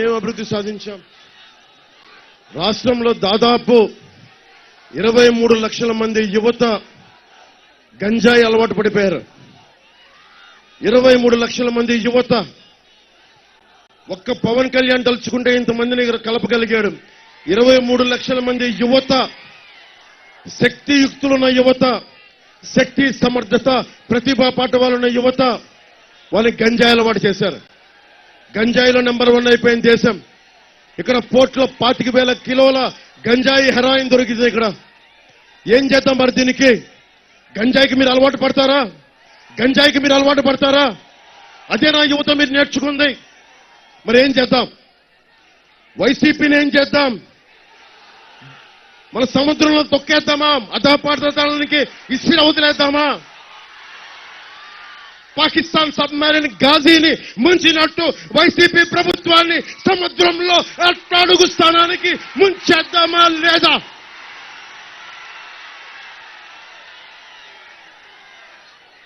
ఏం అభివృద్ధి సాధించాం? రాష్ట్రంలో దాదాపు 23 లక్షల మంది యువత గంజాయి అలవాటు పడిపోయారు. 23 లక్షల మంది యువత. ఒక్క పవన్ కళ్యాణ్ తలుచుకుంటే ఇంతమందిని కలపగలిగాడు. 23 లక్షల మంది యువత, శక్తియుక్తులున్న యువత, శక్తి సమర్థత ప్రతిభా పాఠవాలున్న యువత వాళ్ళని గంజాయి అలవాటు చేశారు. గంజాయిలో నెంబర్ 1 అయిపోయిన దేశం. ఇక్కడ పోర్ట్లో 25,000 కిలోల గంజాయి హెరాయిన్ దొరికింది. ఇక్కడ ఏం చేద్దాం మరి దీనికి? గంజాయికి మీరు అలవాటు పడతారా? గంజాయికి మీరు అలవాటు పడతారా? అదే నా యువత మీరు నేర్చుకుంది. మరి ఏం చేద్దాం? వైసీపీని ఏం చేద్దాం? మన సముద్రంలో తొక్కేద్దామా? అధపాతాళానికి ఇస్సిరి వదిలేద్దామా? పాకిస్తాన్ సబ్మెరైన్ గాజీని ముంచినట్టు వైసీపీ ప్రభుత్వాన్ని సముద్రంలో అడుగు స్థానానికి ముంచేద్దామా లేదా?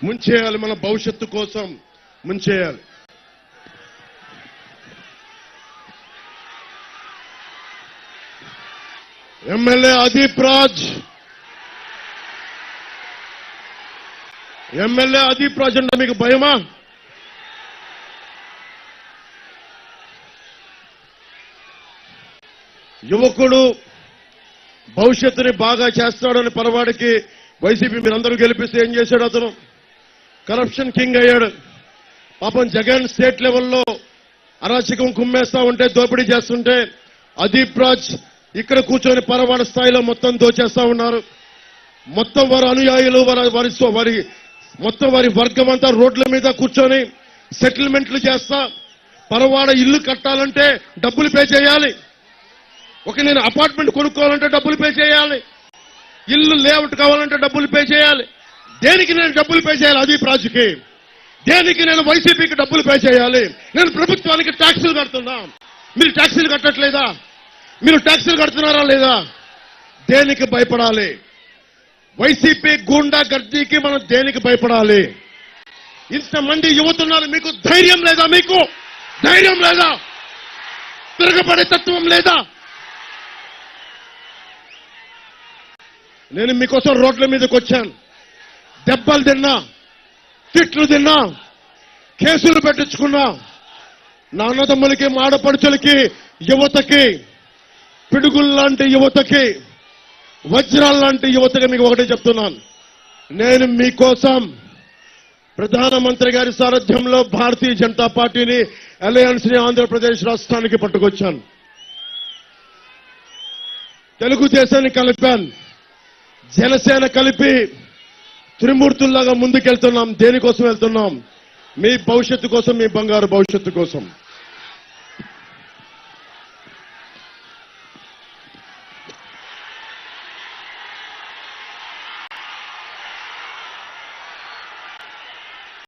ముంచేయాలి. మన భవిష్యత్తు కోసం ముంచేయాలి. ఎమ్మెల్యే అదీప్ రాజ్ అంటే మీకు భయమా? యువకుడు భవిష్యత్తుని బాగా చేస్తాడని పరవాడికి వైసీపీ మీరందరూ గెలిపిస్తే ఏం చేశాడు? అతను కరప్షన్ కింగ్ అయ్యాడు. పాపం జగన్ స్టేట్ లెవెల్లో అరాచకం కుమ్మేస్తా ఉంటే, దోపిడీ చేస్తుంటే అదీప్ రాజ్ ఇక్కడ కూర్చొని పరవాడ స్థాయిలో మొత్తం దోచేస్తా ఉన్నారు. మొత్తం వారి అనుయాయులు మొత్తం వారి వర్గం అంతా రోడ్ల మీద కూర్చొని సెటిల్మెంట్లు చేస్తా. పరవాడ ఇల్లు కట్టాలంటే డబ్బులు పే చేయాలి. నేను అపార్ట్మెంట్ కొనుక్కోవాలంటే డబ్బులు పే చేయాలి. ఇల్లు లేఅవుట్ కావాలంటే డబ్బులు పే చేయాలి. దేనికి నేను డబ్బులు పే చేయాలి? అదీప్ రాజుకి. దేనికి నేను వైసీపీకి డబ్బులు పే చేయాలి? నేను ప్రభుత్వానికి ట్యాక్సులు కడుతున్నా. మీరు ట్యాక్సులు కట్టట్లేదా? మీరు ట్యాక్సులు కడుతున్నారా లేదా? దేనికి భయపడాలి? వైసీపీ గూండా గర్దీకి మనం దేనికి భయపడాలి? ఇంతమంది యువతున్నారు. మీకు ధైర్యం లేదా? మీకు ధైర్యం లేదా? తిరగబడే తత్వం లేదా? నేను మీకోసం రోడ్ల మీదకి వచ్చాను. దెబ్బలు తిన్నా, తిట్లు తిన్నా, కేసులు పెట్టించుకున్నా. నా అన్నదమ్ములకి, మా ఆడపడుచులకి, యువతకి, పిడుగుల్లాంటి యువతకి, వజ్రాల్లాంటి యువతకి మీకు ఒకటే చెప్తున్నాను. నేను మీకోసం ప్రధానమంత్రి గారి సారథ్యంలో భారతీయ జనతా పార్టీని, అలయన్స్ ని ఆంధ్రప్రదేశ్ రాష్ట్రానికి పట్టుకొచ్చాను. తెలుగుదేశాన్ని కలిపాను, జనసేన కలిపి త్రిమూర్తుల్లాగా ముందుకెళ్తున్నాం. దేనికోసం వెళ్తున్నాం? మీ భవిష్యత్తు కోసం, మీ బంగారు భవిష్యత్తు కోసం.